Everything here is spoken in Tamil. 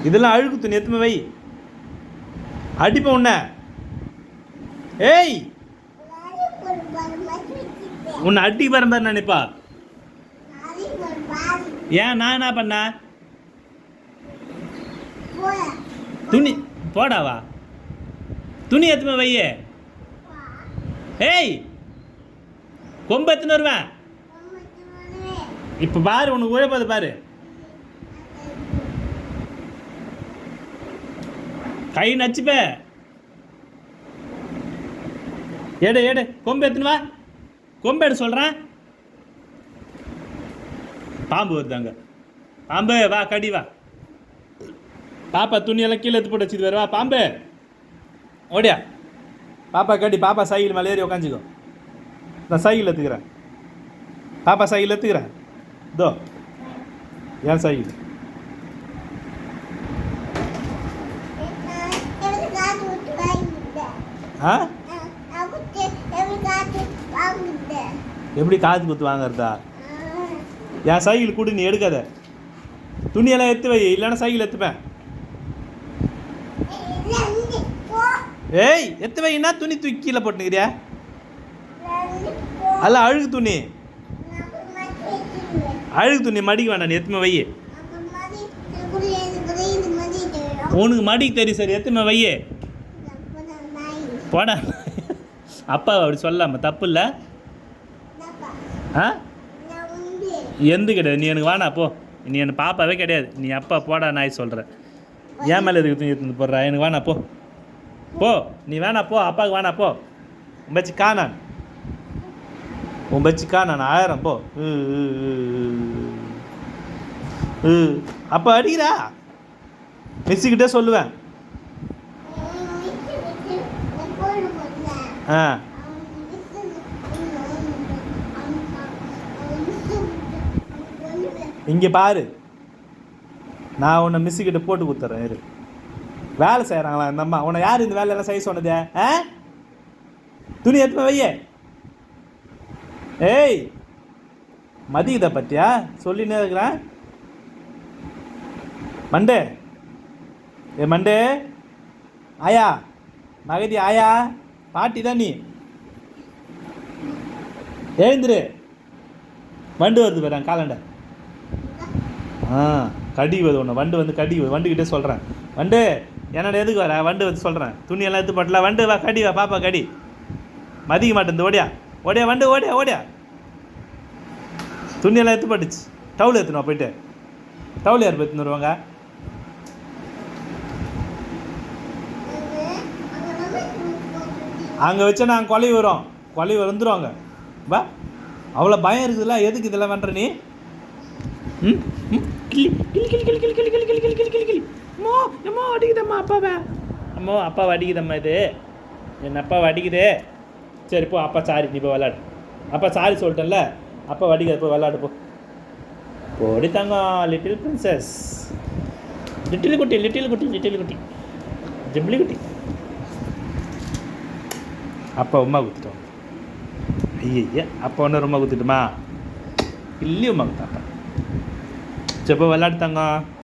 இதெல்லாம் அழுக்கு துணி எத்துமே வை. அடிப்பேன் உன்னை. ஏய் உன்னை அடி பாரு நினைப்பா. ஏன் நான் என்ன பண்ண? துணி போடாவா? துணி எத்துமே வையே. ஏய் கொம்பு எத்துன்னு வருவேன் இப்போ பாரு. உனக்கு உழைப்பது பாரு. கை நச்சுப்ப. எடு எடு கொம்பு எத்துன்னு வா. கொம்பு எடு சொல்கிறேன். பாம்பு வருதாங்க. பாம்பு வா கடி வா. பாப்பா துணியெல்லாம் கீழே எடுத்து போட்டு வச்சுது வேறு. வா பாம்பு ஓடியா. பாப்பா கடி. பாப்பா சைக்கிள் மேலே ஏறி உக்காஞ்சிக்கோ. நான் சைக்கிள் எடுத்துக்கிறேன். பாப்பா சைக்கிள் எடுத்துக்கிறேன். இதோ ஏன் சைக்கிள். ஆ எப்படி காது குத்து வாங்கறதா? என் சைக்கிள் கூட நீ எடுக்காத. துணியெல்லாம் எடுத்து வை, இல்லைன்னா சைக்கிள் எடுத்துப்பேன். ஏய் எடுத்து வைன்னா துணி தூக்கி கீழே போட்டுக்கிறியா? அல்ல அழுகு துணி. அழுகு துணி மடிக்க வேண்டாம். நீ எத்துமே வை. உனக்கு மடிக்கு தெரியும் சரி. எத்துமே வை. போடா. அப்பா அப்படி சொல்லாம தப்பு இல்லை. ஆ எந்த கிடையாது. நீ எனக்கு வேணா போ. நீ எனக்கு பாப்பாவே கிடையாது. நீ அப்பா போடா நாய் சொல்கிற. ஏன் மேலே எதுக்கு துணி எடுத்து போடுறா? எனக்கு வேணா போ. போ நீ வேணா போ. அப்பாவுக்கு வேணா போ. உம்பச்சி காணான். உம்பச்சி காணான் 1000 போ. அப்போ அடிக்கிறா. மிஸ்ஸுக்கிட்டே சொல்லுவேன். ஆ இங்கே பாரு. நான் உன்னை மிஸ்ஸுக்கிட்ட போட்டு கொடுத்துட்றேன். இரு. வேலை செய்கிறாங்களா இந்த அம்மா? உன்னை யார் இந்த வேலையெல்லாம் செய்ய சொன்னதே? ஆ துணி எடுத்துமே வையே. ஏய் மதியதை பற்றியா சொல்லினே இருக்கிறேன். மண்டே மண்டே ஆயா மகதி ஆயா பாட்டி தான் நீ. எழுந்துரு. வண்டு வருது பாரு காலண்ட. கடி வருது ஒன்று. வண்டு வந்து கடி வண்டுக்கிட்டே சொல்கிறேன். வண்டு என்னோட எதுக்கு வர? வண்டு வந்து சொல்கிறேன். துணியெல்லாம் எடுத்து போட்டல. வண்டு வா கடி வா. பாப்பா கடி. மதிக்க மாட்டேன். ஓடியா ஓடியா வண்டு ஓடியா ஓடியா. துணியெல்லாம் எடுத்து போட்டுச்சு. டவுல் எடுத்துனோம் போயிட்டு. டவுல் யார் எடுத்துன்னு வருவாங்க? அங்கே வச்சா நாங்கள் கொலை வரும். கொலை வந்துடுவாங்க. வா அவ்வளோ பயம் இருக்குதுல்ல. எதுக்கு இதெல்லாம் பண்ணுற நீ? ம் கிளி கிளி கிளி கிளி கிளி கிளி கிளி கிளி கிளி கிளி கிளி கிளி. அம்மா அம்மா அடிக்குதம்மா அப்பாவை. அம்மா அப்பாவை அடிக்குதம்மா. இது என் அப்பாவை அடிக்குது. சரி போ. அப்பா சாரி. நீ போய் விளாடு. அப்பா சாரி சொல்லிட்டேன்ல. அப்பா அடிக்காது. போய் விளாடு போ. போடி தாங்க லிட்டில் பிரின்சஸ். லிட்டில் குட்டி லிட்டில் குட்டி லிட்டில் குட்டி ஜிம்பிளி குட்டி. அப்பா உமா குத்துட்டோம். ஐயா அப்பா ஒன்று ரொம்ப குத்துட்டுமா? இல்லையும் உமா குத்தாப்பா. சரி போய் விளாடு தாங்க.